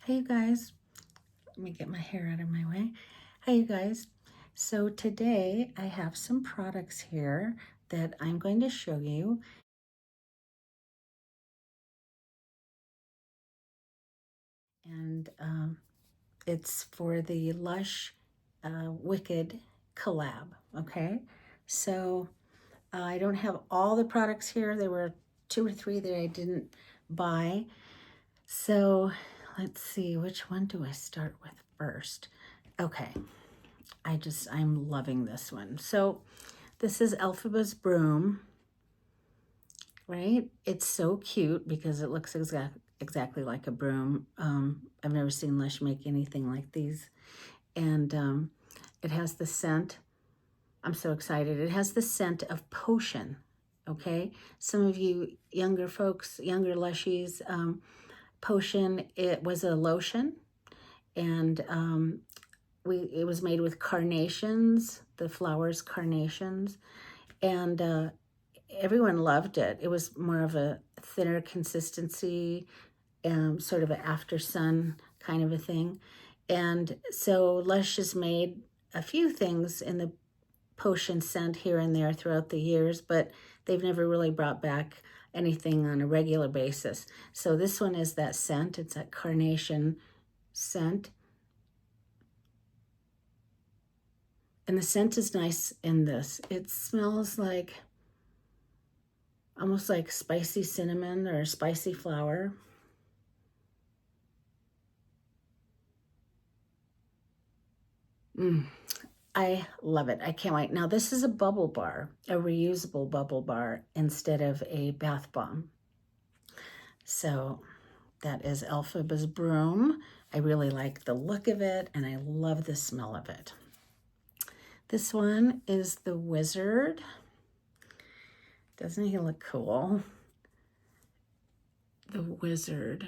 Hey you guys, let me get my hair out of my way. Hey you guys, so today I have some products here that I'm going to show you. And it's for the Lush Wicked collab, okay? So I don't have all the products here. There were 2 or 3 that I didn't buy. So let's see, which one do I start with first? Okay, I'm loving this one. So this is Elphaba's Broom, right? It's so cute because it looks exactly like a broom. I've never seen Lush make anything like these. And it has the scent. I'm so excited. It has the scent of potion, okay? Some of you younger folks, younger Lushies, potion, it was a lotion. And it was made with carnations, the flowers carnations, and everyone loved it. It was more of a thinner consistency, sort of an after sun kind of a thing. And so Lush has made a few things in the potion scent here and there throughout the years, but they've never really brought back anything on a regular basis. So this one is that scent. It's that carnation scent. And the scent is nice in this. It smells like almost like spicy cinnamon or spicy flower. I love it. I can't wait. Now this is a bubble bar, a reusable bubble bar instead of a bath bomb. So that is Elphaba's Broom. I really like the look of it and I love the smell of it. This one is the Wizard. Doesn't he look cool? The Wizard.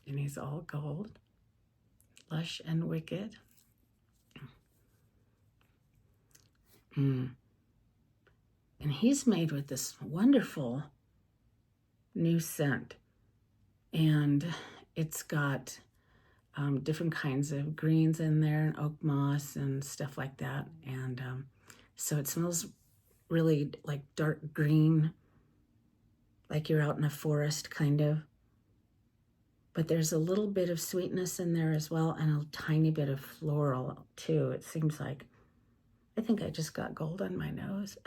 And he's all gold. Lush and Wicked. And he's made with this wonderful new scent. And it's got different kinds of greens in there and oak moss and stuff like that. And so it smells really like dark green, like you're out in a forest kind of. But there's a little bit of sweetness in there as well and a tiny bit of floral too. It seems like, I think I just got gold on my nose.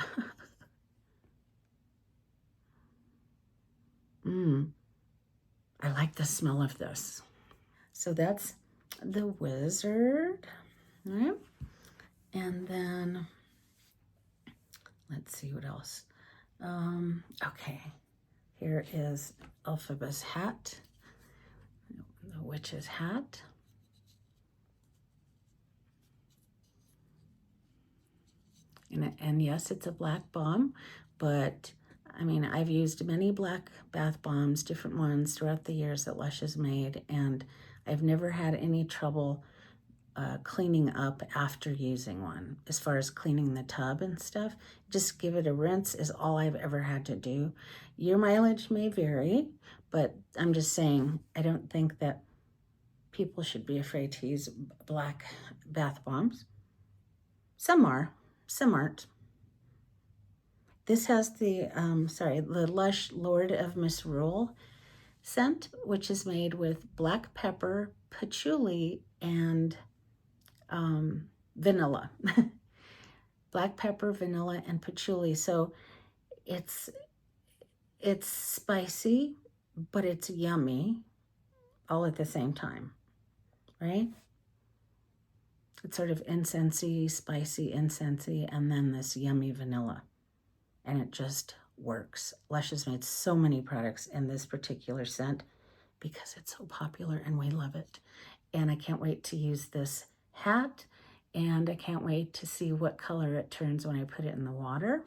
I like the smell of this. So that's the Wizard, right? And then let's see what else. Okay, here is Elphaba's hat, the witch's hat. And yes, it's a black bomb, but I mean, I've used many black bath bombs, different ones throughout the years that Lush has made, and I've never had any trouble cleaning up after using one. As far as cleaning the tub and stuff, just give it a rinse is all I've ever had to do. Your mileage may vary, but I'm just saying, I don't think that people should be afraid to use black bath bombs. Some are, some aren't. This has the, the Lush Lord of Misrule scent, which is made with black pepper, patchouli, and vanilla. Black pepper, vanilla, and patchouli. So it's spicy, but it's yummy all at the same time, right? It's sort of incensey, spicy incensey, and then this yummy vanilla. And it just works. Lush has made so many products in this particular scent because it's so popular and we love it. And I can't wait to use this hat, and I can't wait to see what color it turns when I put it in the water.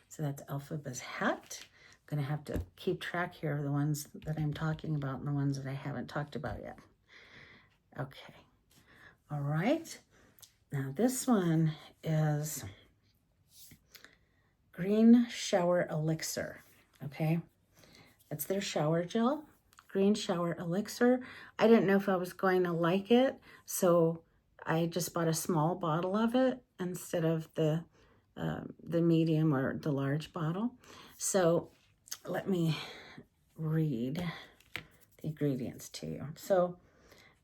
So that's Elphaba's hat. I'm gonna have to keep track here of the ones that I'm talking about and the ones that I haven't talked about yet. Okay, all right. Now this one is Green Shower Elixir, okay? It's their shower gel, green shower elixir. I didn't know if I was going to like it, so I just bought a small bottle of it instead of the medium or the large bottle. So let me read the ingredients to you. So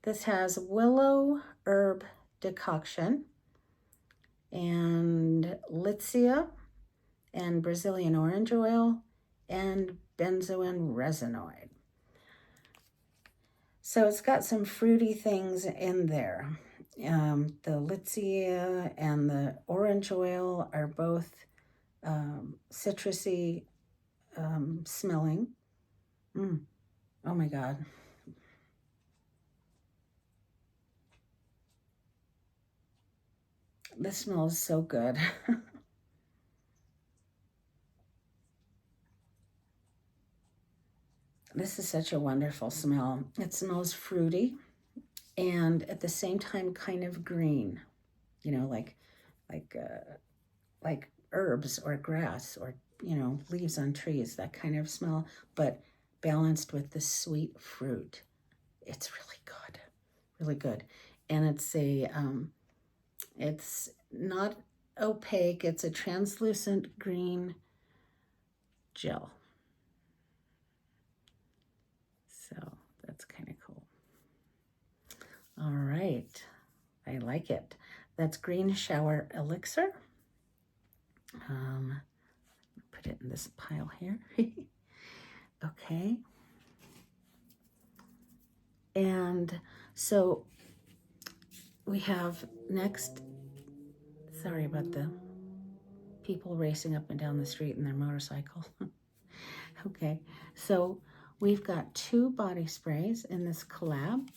this has willow herb decoction and Elixir and Brazilian orange oil and benzoin resinoid. So it's got some fruity things in there. The Elixir and the orange oil are both citrusy smelling. Oh my God. This smells so good. This is such a wonderful smell. It smells fruity and at the same time kind of green, you know, like herbs or grass or, you know, leaves on trees, that kind of smell, but balanced with the sweet fruit. It's really good, really good. And it's not opaque. It's a translucent green gel. So that's kind of cool. All right, I like it. That's green shower elixir. Put it in this pile here. Okay. And so we have next, sorry about the people racing up and down the street in their motorcycle. Okay, so we've got 2 body sprays in this collab.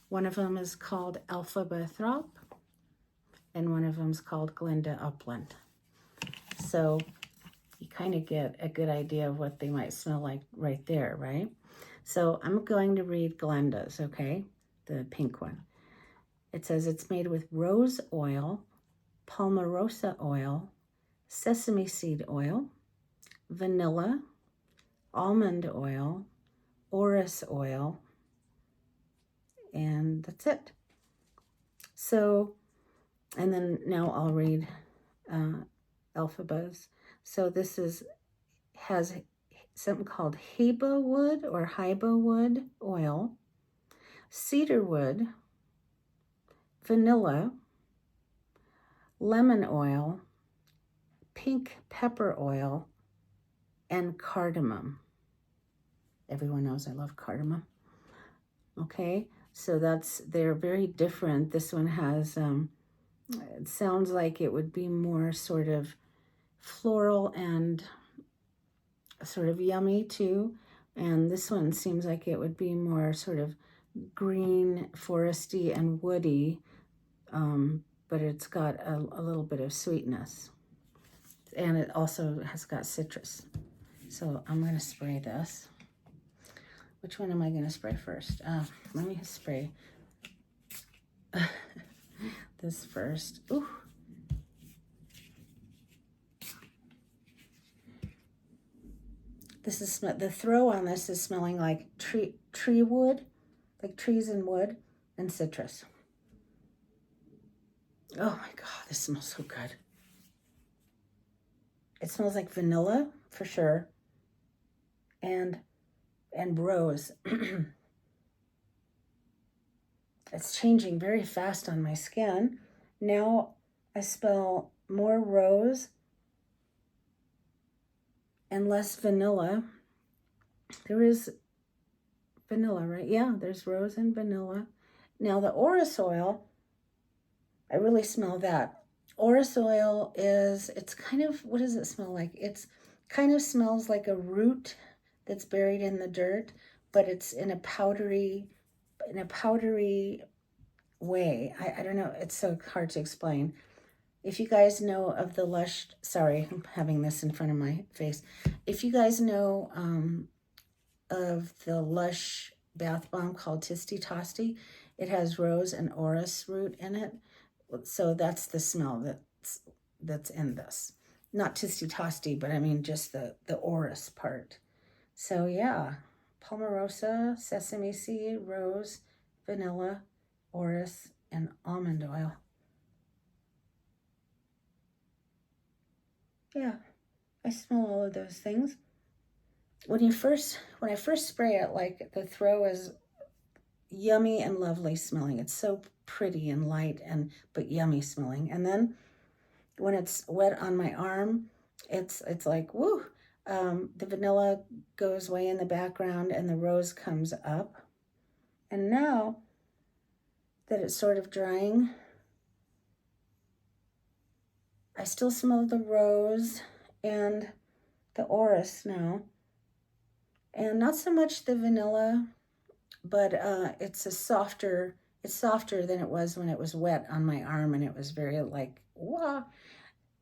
One of them is called Elphaba Throp, and one of them is called Glinda Upland. So you kind of get a good idea of what they might smell like right there, right? So I'm going to read Glinda's, okay? The pink one. It says it's made with rose oil, palmarosa oil, sesame seed oil, vanilla, almond oil, orris oil, and that's it. So, and then now I'll read Elphaba's. So this has something called heba wood or hyba wood oil, cedar wood, vanilla, lemon oil, pink pepper oil, and cardamom. Everyone knows I love cardamom. Okay, so they're very different. This one has, it sounds like it would be more sort of floral and sort of yummy too. And this one seems like it would be more sort of green, foresty, and woody, but it's got a little bit of sweetness. And it also has got citrus. So I'm going to spray this. Which one am I going to spray first? Let me spray this first. Ooh. This is the throw on this is smelling like tree wood, like trees and wood and citrus. Oh my God, this smells so good. It smells like vanilla for sure, and rose. It's changing very fast on my skin. Now I smell more rose and less vanilla. There is vanilla, right? Yeah, there's rose and vanilla. Now the orris oil, I really smell that. Orris oil it's kind of, what does it smell like? It's kind of smells like a root that's buried in the dirt, but it's in a powdery way. I don't know, it's so hard to explain. If you guys know of the Lush, sorry, I'm having this in front of my face. If you guys know of the Lush bath bomb called Tisty Tosty, it has rose and orris root in it. So that's the smell that's in this. Not Tisty Tosty, but I mean just the orris part. So yeah, palmarosa, sesame seed, rose, vanilla, orris, and almond oil. Yeah, I smell all of those things. When I first spray it, like the throw is yummy and lovely smelling. It's so pretty and light and but yummy smelling. And then when it's wet on my arm, it's like woo. The vanilla goes way in the background and the rose comes up. And now that it's sort of drying, I still smell the rose and the orris now, and not so much the vanilla, but it's softer than it was when it was wet on my arm and it was very like wow.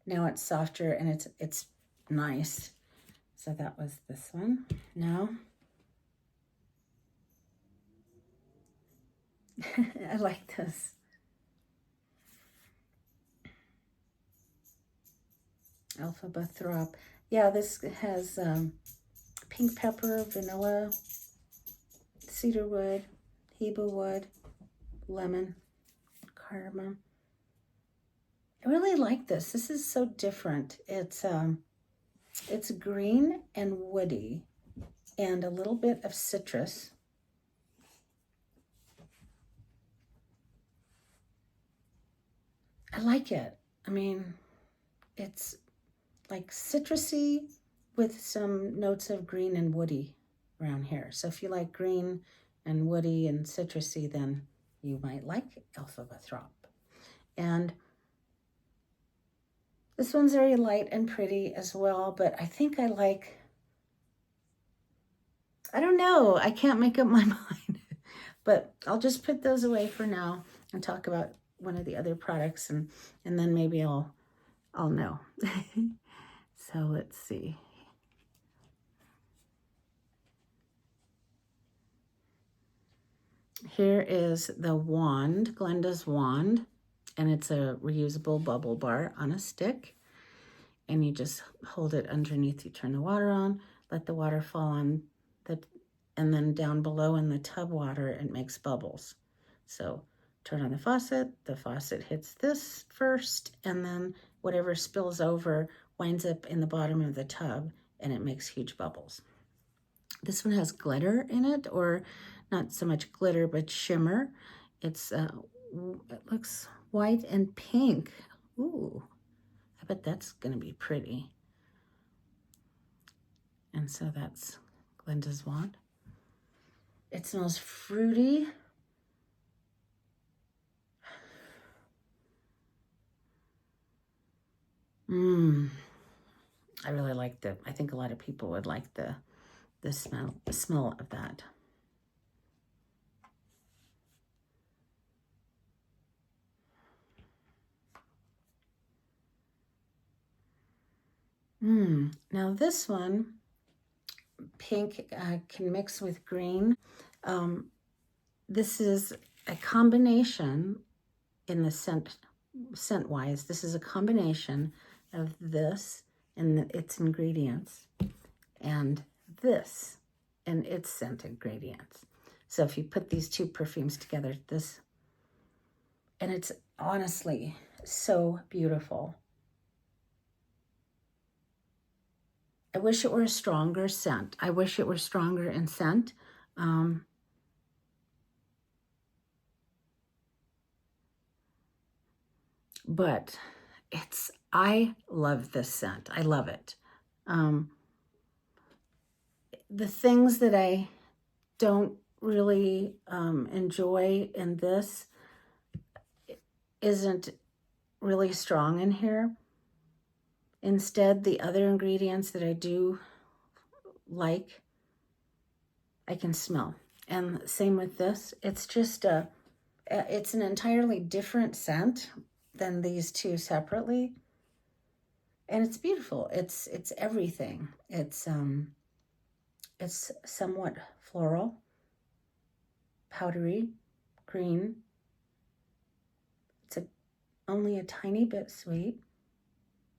Now it's softer and it's nice. So that was this one. Now I like this. Elphaba Throb. Yeah, this has pink pepper, vanilla, cedarwood, heba wood, lemon, cardamom. I really like this. This is so different. It's green and woody and a little bit of citrus. I like it. I mean, it's like citrusy with some notes of green and woody around here. So if you like green and woody and citrusy, then you might like Elphaba Throb. And this one's very light and pretty as well, but I think I don't know, I can't make up my mind. But I'll just put those away for now and talk about one of the other products, and then maybe I'll know. So let's see. Here is the wand, Glinda's wand, and it's a reusable bubble bar on a stick. And you just hold it underneath, you turn the water on, let the water fall on and then down below in the tub water, it makes bubbles. So turn on the faucet hits this first, and then whatever spills over winds up in the bottom of the tub, and it makes huge bubbles. This one has glitter in it, or not so much glitter, but shimmer. It looks white and pink. Ooh, I bet that's gonna be pretty. And so that's Glinda's wand. It smells fruity. I really like I think a lot of people would like the smell of that. Now this one, pink can mix with green. This is a combination in the scent-wise. This is a combination of this and its ingredients and this and its scent ingredients. So if you put these two perfumes together, and it's honestly so beautiful. I wish it were a stronger scent. I wish it were stronger in scent. But I love this scent. I love it. The things that I don't really enjoy in this isn't really strong in here. Instead, the other ingredients that I do like, I can smell. And same with this. It's just it's an entirely different scent than these two separately. And it's beautiful. It's everything. It's somewhat floral, powdery, green. It's only a tiny bit sweet.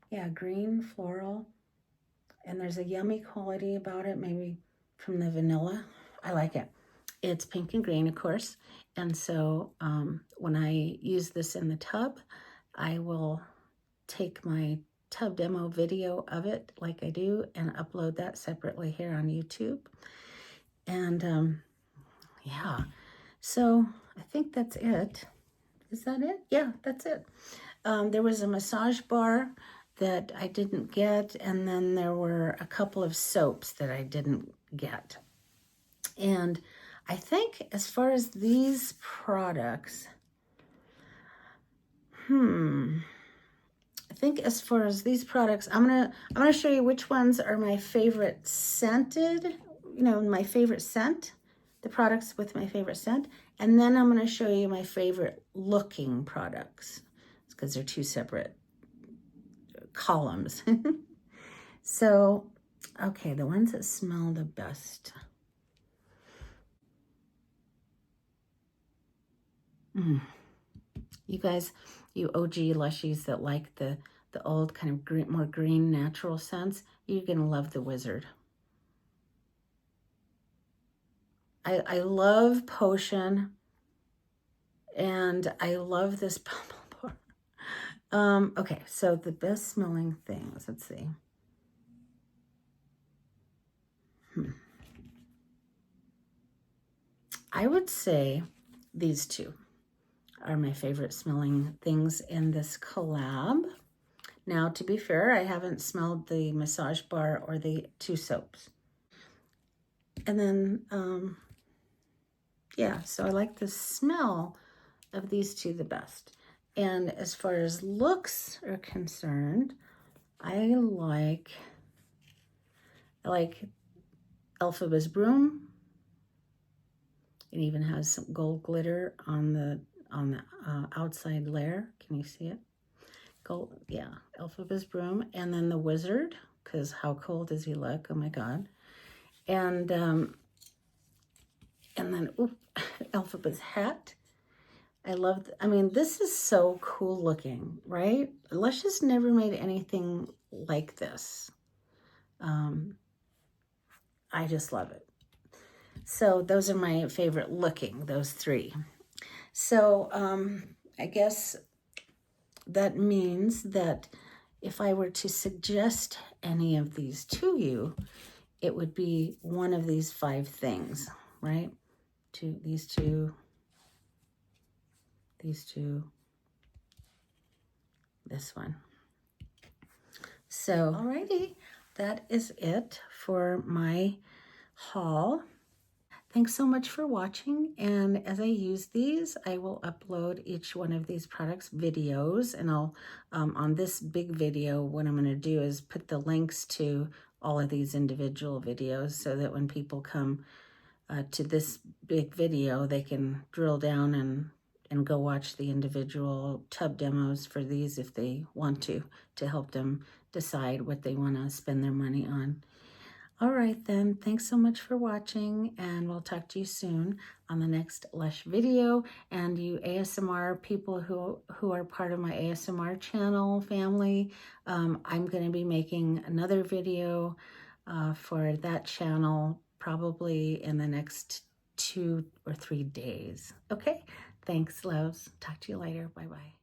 Yeah, green, floral, and there's a yummy quality about it, maybe from the vanilla. I like it. It's pink and green, of course. And so when I use this in the tub, I will take my tub demo video of it like I do and upload that separately here on YouTube. And yeah, so I think that's it. Is that it? Yeah, that's it. There was a massage bar that I didn't get, and then there were a couple of soaps that I didn't get. And I think as far as these products, I think as far as these products, I'm gonna show you which ones are my favorite scented, you know, my favorite scent, the products with my favorite scent, and then I'm gonna show you my favorite looking products. It's because they're two separate columns. So, okay, the ones that smell the best. You guys, you OG Lushies that like the old kind of green, more green natural scents, you're gonna love the Wizard. I love Potion, and I love this Bumble Bar. Okay, so the best smelling things, let's see. I would say these two are my favorite smelling things in this collab. Now, to be fair, I haven't smelled the massage bar or the two soaps. And then, yeah, so I like the smell of these two the best. And as far as looks are concerned, I like Elphaba's Broom. It even has some gold glitter on the outside layer. Can you see it? Gold, yeah, Elphaba's Broom. And then the Wizard, because how cool does he look? Oh my God. And then ooh, Elphaba's hat. I mean, this is so cool looking, right? Lush has never made anything like this. I just love it. So those are my favorite looking, those three. So I guess that means that if I were to suggest any of these to you, it would be one of these 5 things, right? These two, this one. So, alrighty, that is it for my haul. Thanks so much for watching, and as I use these, I will upload each one of these products videos, and I'll, on this big video, what I'm going to do is put the links to all of these individual videos so that when people come to this big video, they can drill down and go watch the individual tub demos for these if they want to help them decide what they want to spend their money on. All right then, thanks so much for watching, and we'll talk to you soon on the next Lush video. And you ASMR people who are part of my ASMR channel family, I'm going to be making another video for that channel probably in the next 2 or 3 days. Okay, thanks loves. Talk to you later. Bye-bye.